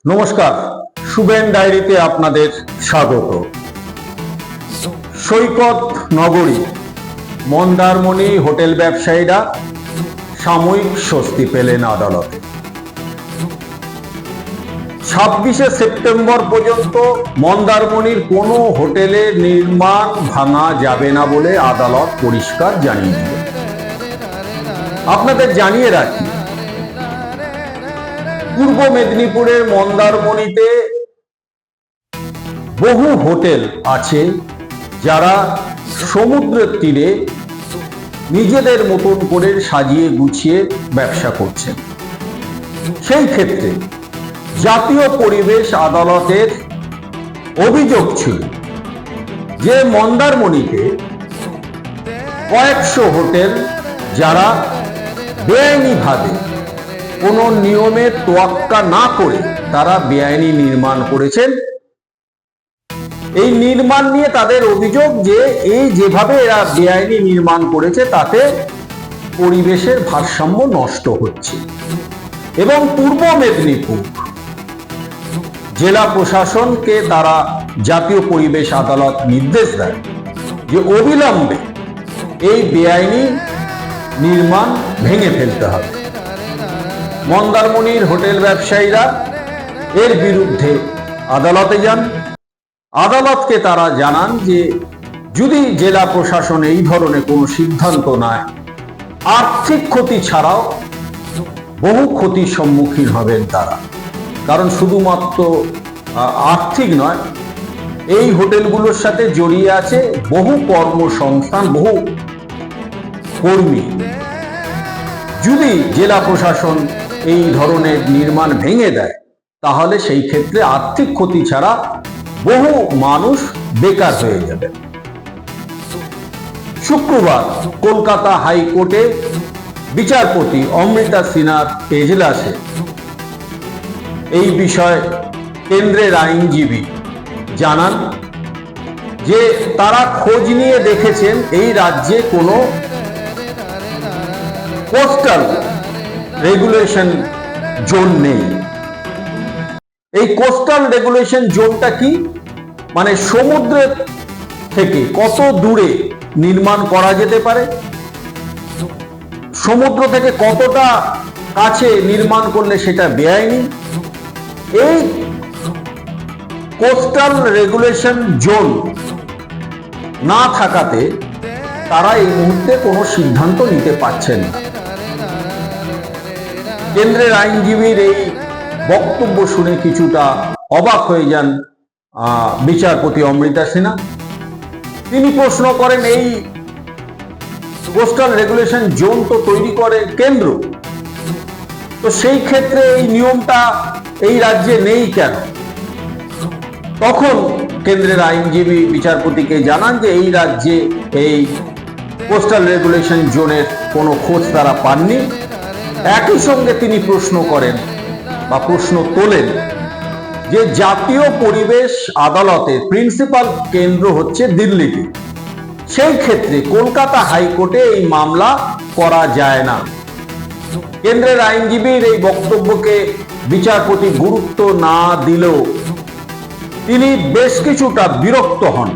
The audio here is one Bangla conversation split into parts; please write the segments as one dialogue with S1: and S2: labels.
S1: নমস্কার, শুভেন ডায়েরিতে আপনাদের স্বাগত। সৈকত নগরী মন্দারমণি হোটেল ব্যবসায়ীরা সাময়িক স্বস্তি পেলেন আদালতে। 26শে সেপ্টেম্বর পর্যন্ত মন্দারমণির কোনো হোটেলের নির্মাণ ভাঙা যাবে না বলে আদালত পরিষ্কার জানিয়ে দিল। আপনাদের জানিয়ে রাখি, পূর্ব মেদিনীপুরের মন্দারমণিতে বহু হোটেল আছে যারা সমুদ্রের তীরে নিজেদের মতন করে সাজিয়ে গুছিয়ে ব্যবসা করছেন। সেই ক্ষেত্রে জাতীয় পরিবেশ আদালতের অভিযোগ ছিল যে মন্দারমণিতে কয়েকশো হোটেল যারা বেআইনিভাবে কোনো নিয়মের তোয়াক্কা না করে তারা বেআইনি নির্মাণ করেছেন। এই নির্মাণ নিয়ে তাদের অভিযোগ যে এই যেভাবে এরা বেআইনি নির্মাণ করেছে তাতে পরিবেশের ভারসাম্য নষ্ট হচ্ছে, এবং পূর্ব মেদিনীপুর জেলা প্রশাসনকে তারা জাতীয় পরিবেশ আদালত নির্দেশ দেয় যে অবিলম্বে এই বেআইনি নির্মাণ ভেঙে ফেলতে হবে। মন্দারমণির হোটেল ব্যবসায়ীরা এর বিরুদ্ধে আদালতে যান। আদালতকে তারা জানান যে যদি জেলা প্রশাসন এই ধরনের কোনো সিদ্ধান্ত নেয়, আর্থিক ক্ষতি ছাড়াও বহু ক্ষতির সম্মুখীন হবেন তারা। কারণ শুধুমাত্র আর্থিক নয়, এই হোটেলগুলোর সাথে জড়িয়ে আছে বহু কর্মসংস্থান, বহু কর্মী। যদি জেলা প্রশাসন এই ধরনের নির্মাণ ভেঙে দেয় তাহলে সেই ক্ষেত্রে আর্থিক ক্ষতি ছাড়া বহু মানুষ বেকার হয়ে যাবে। শুক্রবার কলকাতা হাইকোর্টে বিচারপতি অমৃতা সিনহার এজলাসে এই বিষয়ে কেন্দ্রের আইনজীবী জানান যে তারা খোঁজ নিয়ে দেখেছেন এই রাজ্যে কোনো কোস্টাল রেগুলেশন জোন নেই। এই কোস্টাল রেগুলেশন জোনটা কি, মানে সমুদ্রের থেকে কত দূরে নির্মাণ করা যেতে পারে, সমুদ্র থেকে কতটা কাছে নির্মাণ করলে সেটা বেআইনি। এই কোস্টাল রেগুলেশন জোন না থাকাতে তারা এই মুহূর্তে কোনো সিদ্ধান্ত নিতে পারছেন না। কেন্দ্রের আইনজীবীর এই বক্তব্য শুনে কিছুটা অবাক হয়ে যান বিচারপতি অমৃতা সিনহা। তিনি প্রশ্ন করেন, এই কোস্টাল রেগুলেশন জোন তো তৈরি করে কেন্দ্র, তো সেই ক্ষেত্রে এই নিয়মটা এই রাজ্যে নেই কেন? তখন কেন্দ্রের আইনজীবী বিচারপতিকে জানান যে এই রাজ্যে এই কোস্টাল রেগুলেশন জোনের কোনো খোঁজ তারা পাননি। একই সঙ্গে তিনি প্রশ্ন করেন বা প্রশ্ন তোলেন যে জাতীয় পরিবেশ আদালতের প্রিন্সিপাল কেন্দ্র হচ্ছে দিল্লিতে, সেই ক্ষেত্রে কলকাতা হাইকোর্টে এই মামলা করা যায় না। কেন্দ্রের আইনজীবীর এই বক্তব্যকে বিচারপতি গুরুত্ব না দিলেও তিনি বেশ কিছুটা বিরক্ত হন।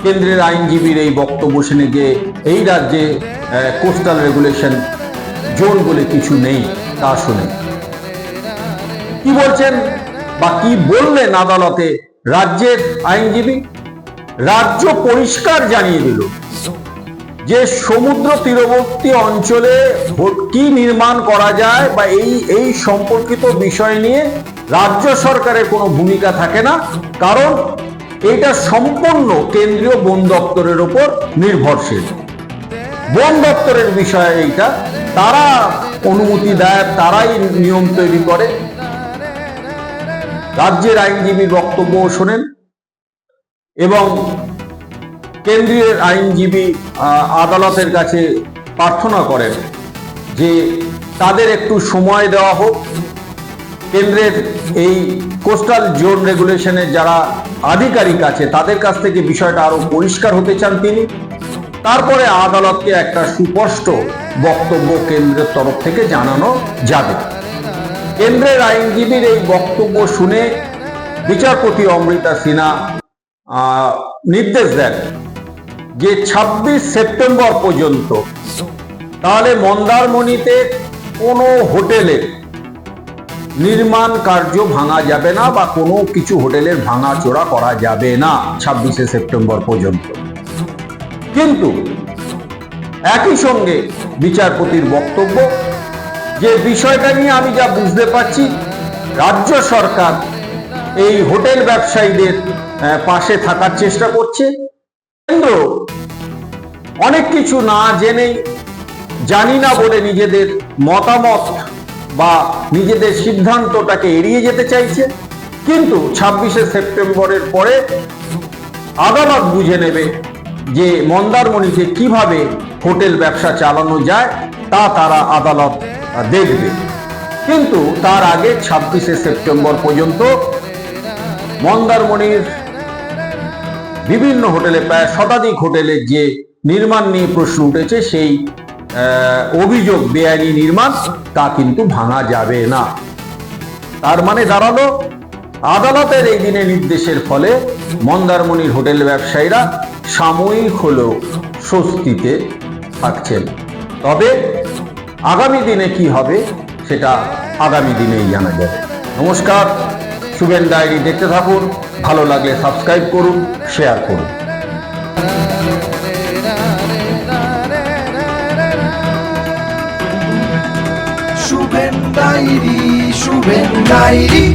S1: কেন্দ্রের আইনজীবীর এই বক্তব্য শুনে যে এই রাজ্যে কোস্টাল রেগুলেশন জোন বলে কিছু নেই তা শুনে কি বলছেন বা কি বললেন আদালতে রাজ্যের আইনজীবী? রাজ্য পরিষ্কার জানিয়ে দিল যে সমুদ্র তীরবর্তী অঞ্চলে কি নির্মাণ করা যায় বা এই সম্পর্কিত বিষয় নিয়ে রাজ্য সরকারের কোনো ভূমিকা থাকে না, কারণ এটা সম্পূর্ণ কেন্দ্রীয় বন দপ্তরের উপর নির্ভরশীল। বন দপ্তরের বিষয়ে এইটা তারা অনুমতি দেয়, তারাই নিয়ম তৈরি করে। রাজ্যের আইনজীবীর বক্তব্য শোনেন এবং কেন্দ্রীয় আইনজীবী আদালতের কাছে প্রার্থনা করেন যে তাদের একটু সময় দেওয়া হোক। কেন্দ্রের এই কোস্টাল জোন রেগুলেশনের যারা আধিকারিক আছে তাদের কাছ থেকে বিষয়টা আরো পরিষ্কার হতে চান তিনি। তারপরে আদালতকে একটা সুস্পষ্ট বক্তব্য কেন্দ্রের তরফ থেকে জানানো যাবে। কেন্দ্রের আইনজীবীর এই বক্তব্য শুনে বিচারপতি অমৃতা সিনহা নির্দেশ দেন যে 26 সেপ্টেম্বর পর্যন্ত তাহলে মন্দারমণিতে কোনো হোটেলের নির্মাণ কার্য ভাঙা যাবে না বা কোনো কিছু হোটেলের ভাঙাচোরা করা যাবে না 26শে সেপ্টেম্বর পর্যন্ত। কিন্তু একই সঙ্গে বিচারপতির বক্তব্য যে বিষয়টা নিয়ে আমি যা বুঝতে পারছি, রাজ্য সরকার এই হোটেল ব্যবসায়ীদের পাশে থাকার চেষ্টা করছে। কেন্দ্র অনেক কিছু না জেনেই, জানি না বলে নিজেদের মতামত বা নিজেদের সিদ্ধান্তটাকে এড়িয়ে যেতে চাইছে। কিন্তু 26শে সেপ্টেম্বরের পরে আদালত বুঝে নেবে যে মন্দারমণিতে কিভাবে হোটেল ব্যবসা চালানো যায়, তা তারা আদালত দেখবে। কিন্তু তার আগে 26শে সেপ্টেম্বর পর্যন্ত মন্দারমণির বিভিন্ন হোটেলে, প্রায় শতাধিক হোটেলের যে নির্মাণ নিয়ে প্রশ্ন উঠেছে, সেই অভিযোগ বেআইনি নির্মাণ, তা কিন্তু ভাঙা যাবে না। তার মানে দাঁড়ালো আদালতের এই দিনে নির্দেশের ফলে মন্দারমণির হোটেল ব্যবসায়ীরা সাময়িক হলেও স্বস্তিতে থাকছেন। তবে আগামী দিনে কি হবে সেটা আগামী দিনেই জানা যাবে। নমস্কার, শুভেন ডায়েরি দেখতে থাকুন। ভালো লাগলে সাবস্ক্রাইব করুন, শেয়ার করুন।
S2: Shubhen diary, Shubhen diary.